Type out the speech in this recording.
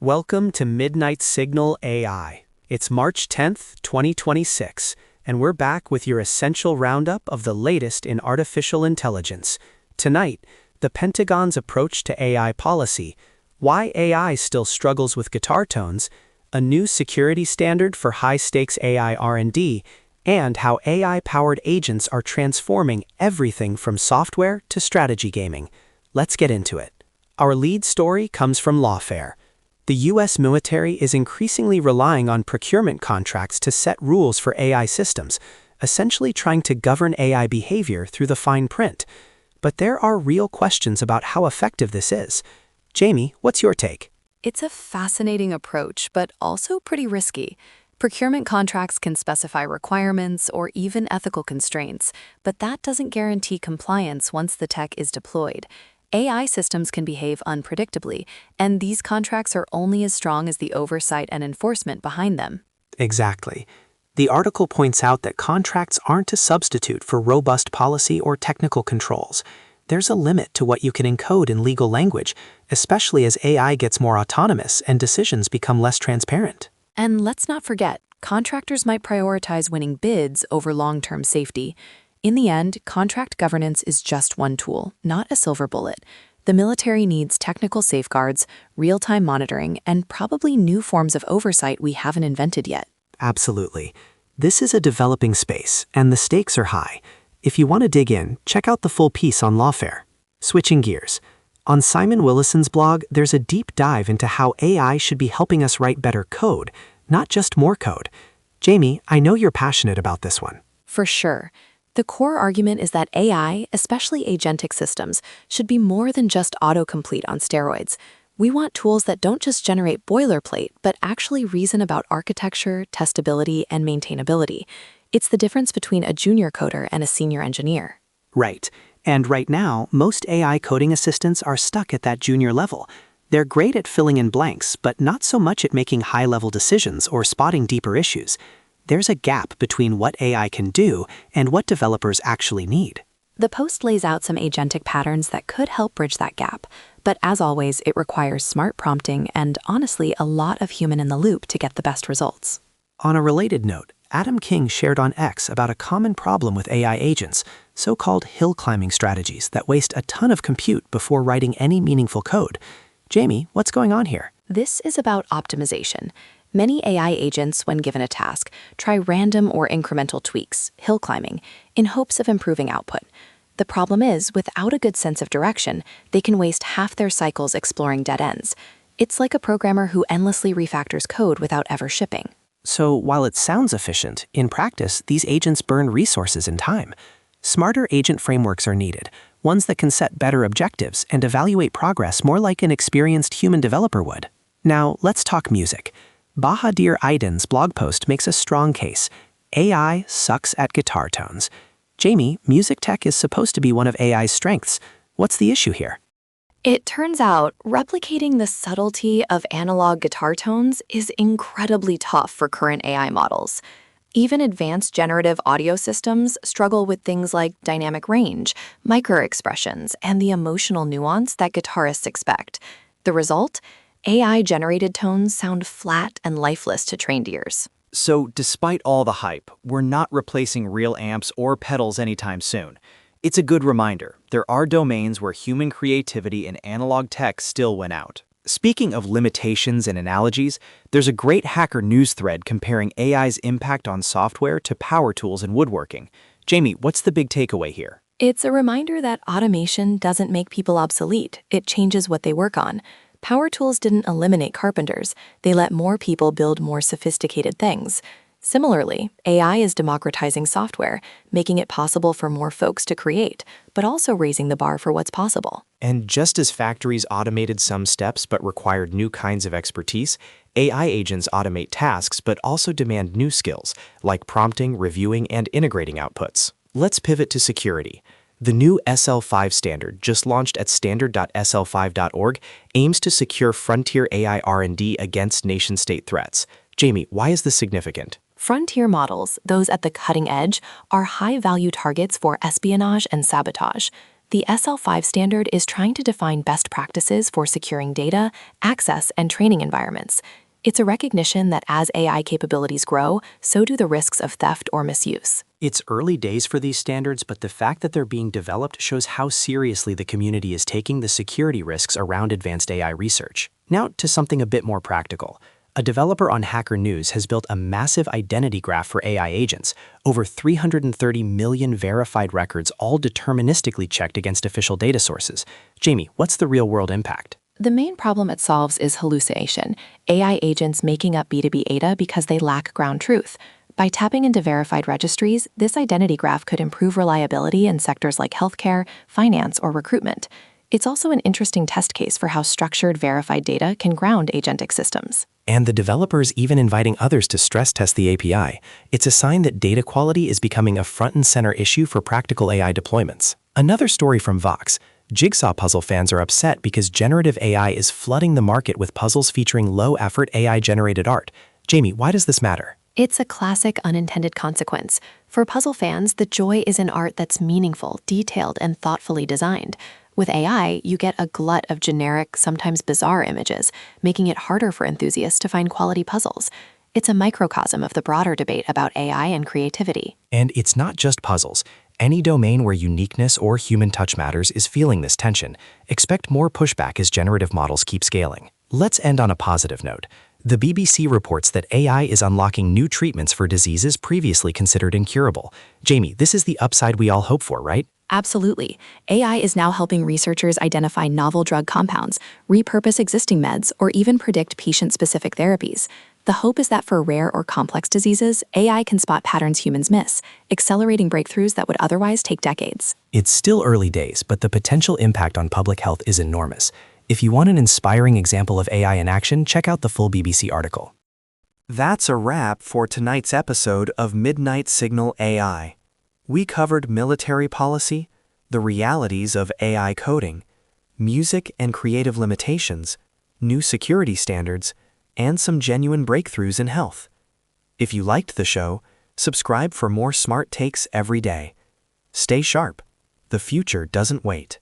Welcome to Midnight Signal AI. It's March 10th, 2026, and we're back with your essential roundup of the latest in artificial intelligence. Tonight, the Pentagon's approach to AI policy, why AI still struggles with guitar tones, a new security standard for high-stakes AI R&D, and how AI-powered agents are transforming everything from software to strategy gaming. Let's get into it. Our lead story comes from Lawfare. The U.S. military is increasingly relying on procurement contracts to set rules for AI systems, essentially trying to govern AI behavior through the fine print. But there are real questions about how effective this is. Jamie, what's your take? It's a fascinating approach, but also pretty risky. Procurement contracts can specify requirements or even ethical constraints, but that doesn't guarantee compliance once the tech is deployed. AI systems can behave unpredictably, and these contracts are only as strong as the oversight and enforcement behind them. Exactly. The article points out that contracts aren't a substitute for robust policy or technical controls. There's a limit to what you can encode in legal language, especially as AI gets more autonomous and decisions become less transparent. And let's not forget, contractors might prioritize winning bids over long-term safety. In the end, contract governance is just one tool, not a silver bullet. The military needs technical safeguards, real-time monitoring, and probably new forms of oversight we haven't invented yet. Absolutely. This is a developing space, and the stakes are high. If you want to dig in, check out the full piece on Lawfare. Switching gears. On Simon Willison's blog, there's a deep dive into how AI should be helping us write better code, not just more code. Jamie, I know you're passionate about this one. For sure. The core argument is that AI, especially agentic systems, should be more than just autocomplete on steroids. We want tools that don't just generate boilerplate, but actually reason about architecture, testability, and maintainability. It's the difference between a junior coder and a senior engineer. Right. And right now, most AI coding assistants are stuck at that junior level. They're great at filling in blanks, but not so much at making high-level decisions or spotting deeper issues. There's a gap between what AI can do and what developers actually need. The post lays out some agentic patterns that could help bridge that gap, but as always, it requires smart prompting and, honestly, a lot of human in the loop to get the best results. On a related note, Adam King shared on X about a common problem with AI agents, so-called hill climbing strategies that waste a ton of compute before writing any meaningful code. Jamie, what's going on here? This is about optimization. Many AI agents, when given a task, try random or incremental tweaks, hill climbing, in hopes of improving output. The problem is, without a good sense of direction, they can waste half their cycles exploring dead ends. It's like a programmer who endlessly refactors code without ever shipping. So while it sounds efficient, in practice, these agents burn resources and time. Smarter agent frameworks are needed, ones that can set better objectives and evaluate progress more like an experienced human developer would. Now, let's talk music. Bahadir Aidan's blog post makes a strong case. AI sucks at guitar tones. Jamie, music tech is supposed to be one of AI's strengths. What's the issue here? It turns out replicating the subtlety of analog guitar tones is incredibly tough for current AI models. Even advanced generative audio systems struggle with things like dynamic range, microexpressions, and the emotional nuance that guitarists expect. The result? AI-generated tones sound flat and lifeless to trained ears. So despite all the hype, we're not replacing real amps or pedals anytime soon. It's a good reminder, there are domains where human creativity and analog tech still win out. Speaking of limitations and analogies, there's a great Hacker News thread comparing AI's impact on software to power tools in woodworking. Jamie, what's the big takeaway here? It's a reminder that automation doesn't make people obsolete, it changes what they work on. Power tools didn't eliminate carpenters, they let more people build more sophisticated things. Similarly, AI is democratizing software, making it possible for more folks to create, but also raising the bar for what's possible. And just as factories automated some steps but required new kinds of expertise, AI agents automate tasks but also demand new skills, like prompting, reviewing, and integrating outputs. Let's pivot to security. The new SL5 Standard, just launched at standard.sl5.org, aims to secure frontier AI R&D against nation-state threats. Jamie, why is this significant? Frontier models, those at the cutting edge, are high-value targets for espionage and sabotage. The SL5 standard is trying to define best practices for securing data, access, and training environments. It's a recognition that as AI capabilities grow, so do the risks of theft or misuse. It's early days for these standards, but the fact that they're being developed shows how seriously the community is taking the security risks around advanced AI research. Now to something a bit more practical. A developer on Hacker News has built a massive identity graph for AI agents, over 330 million verified records, all deterministically checked against official data sources. Jamie, what's the real-world impact? The main problem it solves is hallucination, AI agents making up B2B data because they lack ground truth. By tapping into verified registries, this identity graph could improve reliability in sectors like healthcare, finance, or recruitment. It's also an interesting test case for how structured verified data can ground agentic systems. And the developers even inviting others to stress test the API. It's a sign that data quality is becoming a front and center issue for practical AI deployments. Another story from Vox. Jigsaw puzzle fans are upset because generative AI is flooding the market with puzzles featuring low-effort AI-generated art. Jamie, why does this matter? It's a classic unintended consequence. For puzzle fans, the joy is in art that's meaningful, detailed, and thoughtfully designed. With AI, you get a glut of generic, sometimes bizarre images, making it harder for enthusiasts to find quality puzzles. It's a microcosm of the broader debate about AI and creativity. And it's not just puzzles. Any domain where uniqueness or human touch matters is feeling this tension. Expect more pushback as generative models keep scaling. Let's end on a positive note. The BBC reports that AI is unlocking new treatments for diseases previously considered incurable. Jamie, this is the upside we all hope for, right? Absolutely. AI is now helping researchers identify novel drug compounds, repurpose existing meds, or even predict patient-specific therapies. The hope is that for rare or complex diseases, AI can spot patterns humans miss, accelerating breakthroughs that would otherwise take decades. It's still early days, but the potential impact on public health is enormous. If you want an inspiring example of AI in action, check out the full BBC article. That's a wrap for tonight's episode of Midnight Signal AI. We covered military policy, the realities of AI coding, music and creative limitations, new security standards, and some genuine breakthroughs in health. If you liked the show, subscribe for more smart takes every day. Stay sharp. The future doesn't wait.